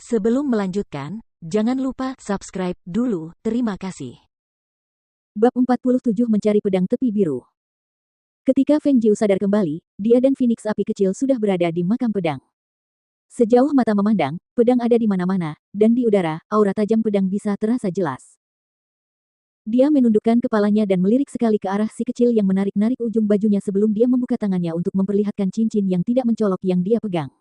Sebelum melanjutkan, jangan lupa subscribe dulu, terima kasih. Bab 47 Mencari Pedang Tepi Biru. Ketika Feng Jiu sadar kembali, dia dan Phoenix api kecil sudah berada di makam pedang. Sejauh mata memandang, pedang ada di mana-mana, dan di udara, aura tajam pedang bisa terasa jelas. Dia menundukkan kepalanya dan melirik sekali ke arah si kecil yang menarik-narik ujung bajunya sebelum dia membuka tangannya untuk memperlihatkan cincin yang tidak mencolok yang dia pegang.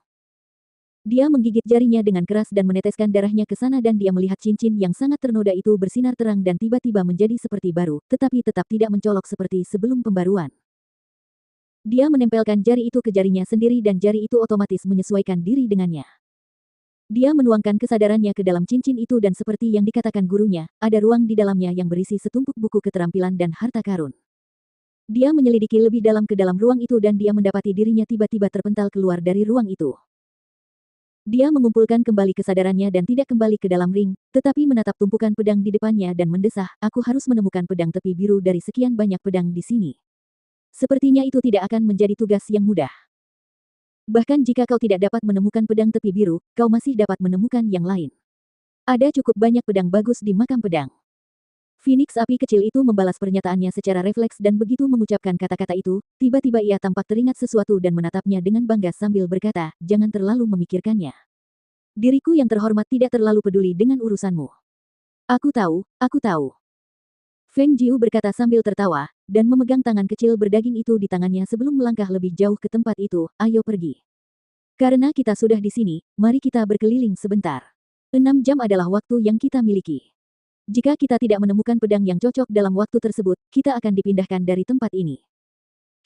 Dia menggigit jarinya dengan keras dan meneteskan darahnya ke sana dan dia melihat cincin yang sangat ternoda itu bersinar terang dan tiba-tiba menjadi seperti baru, tetapi tetap tidak mencolok seperti sebelum pembaruan. Dia menempelkan jari itu ke jarinya sendiri dan jari itu otomatis menyesuaikan diri dengannya. Dia menuangkan kesadarannya ke dalam cincin itu dan seperti yang dikatakan gurunya, ada ruang di dalamnya yang berisi setumpuk buku keterampilan dan harta karun. Dia menyelidiki lebih dalam ke dalam ruang itu dan dia mendapati dirinya tiba-tiba terpental keluar dari ruang itu. Dia mengumpulkan kembali kesadarannya dan tidak kembali ke dalam ring, tetapi menatap tumpukan pedang di depannya dan mendesah, aku harus menemukan pedang tepi biru dari sekian banyak pedang di sini. Sepertinya itu tidak akan menjadi tugas yang mudah. Bahkan jika kau tidak dapat menemukan pedang tepi biru, kau masih dapat menemukan yang lain. Ada cukup banyak pedang bagus di makam pedang. Phoenix api kecil itu membalas pernyataannya secara refleks dan begitu mengucapkan kata-kata itu, tiba-tiba ia tampak teringat sesuatu dan menatapnya dengan bangga sambil berkata, jangan terlalu memikirkannya. Diriku yang terhormat tidak terlalu peduli dengan urusanmu. Aku tahu, aku tahu. Feng Jiu berkata sambil tertawa, dan memegang tangan kecil berdaging itu di tangannya sebelum melangkah lebih jauh ke tempat itu, ayo pergi. Karena kita sudah di sini, mari kita berkeliling sebentar. 6 jam adalah waktu yang kita miliki. Jika kita tidak menemukan pedang yang cocok dalam waktu tersebut, kita akan dipindahkan dari tempat ini.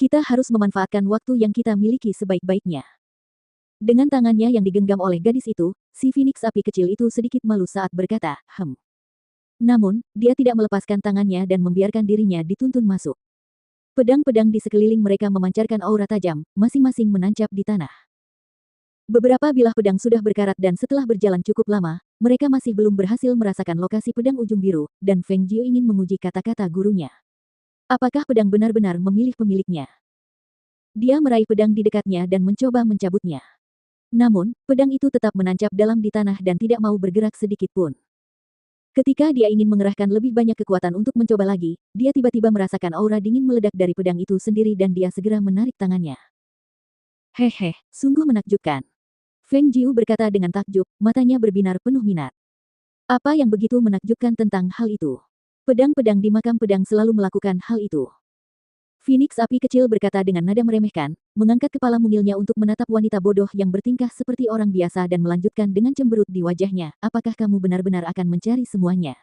Kita harus memanfaatkan waktu yang kita miliki sebaik-baiknya. Dengan tangannya yang digenggam oleh gadis itu, si Phoenix api kecil itu sedikit malu saat berkata, Namun, dia tidak melepaskan tangannya dan membiarkan dirinya dituntun masuk. Pedang-pedang di sekeliling mereka memancarkan aura tajam, masing-masing menancap di tanah. Beberapa bilah pedang sudah berkarat dan setelah berjalan cukup lama, mereka masih belum berhasil merasakan lokasi pedang ujung biru, dan Feng Jiu ingin menguji kata-kata gurunya. Apakah pedang benar-benar memilih pemiliknya? Dia meraih pedang di dekatnya dan mencoba mencabutnya. Namun, pedang itu tetap menancap dalam di tanah dan tidak mau bergerak sedikit pun. Ketika dia ingin mengerahkan lebih banyak kekuatan untuk mencoba lagi, dia tiba-tiba merasakan aura dingin meledak dari pedang itu sendiri dan dia segera menarik tangannya. Hehe, sungguh menakjubkan. Feng Jiu berkata dengan takjub, matanya berbinar penuh minat. Apa yang begitu menakjubkan tentang hal itu? Pedang-pedang di makam pedang selalu melakukan hal itu. Phoenix api kecil berkata dengan nada meremehkan, mengangkat kepala mungilnya untuk menatap wanita bodoh yang bertingkah seperti orang biasa dan melanjutkan dengan cemberut di wajahnya, apakah kamu benar-benar akan mencari semuanya?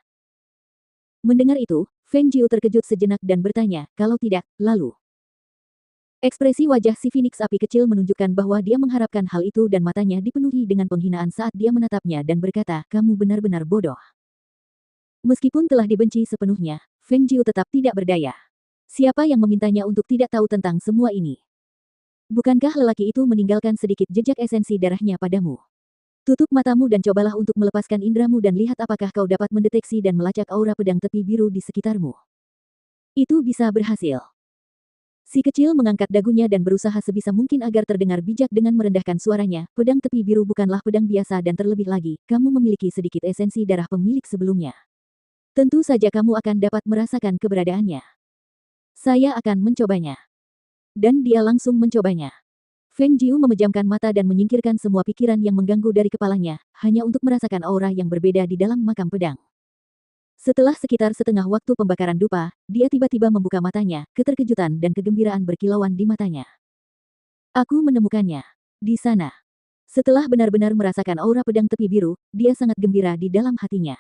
Mendengar itu, Feng Jiu terkejut sejenak dan bertanya, kalau tidak, lalu? Ekspresi wajah si Phoenix api kecil menunjukkan bahwa dia mengharapkan hal itu dan matanya dipenuhi dengan penghinaan saat dia menatapnya dan berkata, kamu benar-benar bodoh. Meskipun telah dibenci sepenuhnya, Feng Jiu tetap tidak berdaya. Siapa yang memintanya untuk tidak tahu tentang semua ini? Bukankah lelaki itu meninggalkan sedikit jejak esensi darahnya padamu? Tutup matamu dan cobalah untuk melepaskan indramu dan lihat apakah kau dapat mendeteksi dan melacak aura pedang tepi biru di sekitarmu. Itu bisa berhasil. Si kecil mengangkat dagunya dan berusaha sebisa mungkin agar terdengar bijak dengan merendahkan suaranya, pedang tepi biru bukanlah pedang biasa dan terlebih lagi, kamu memiliki sedikit esensi darah pemilik sebelumnya. Tentu saja kamu akan dapat merasakan keberadaannya. Saya akan mencobanya. Dan dia langsung mencobanya. Feng Jiu memejamkan mata dan menyingkirkan semua pikiran yang mengganggu dari kepalanya, hanya untuk merasakan aura yang berbeda di dalam makam pedang. Setelah sekitar setengah waktu pembakaran dupa, dia tiba-tiba membuka matanya, keterkejutan dan kegembiraan berkilauan di matanya. Aku menemukannya. Di sana. Setelah benar-benar merasakan aura pedang tepi biru, dia sangat gembira di dalam hatinya.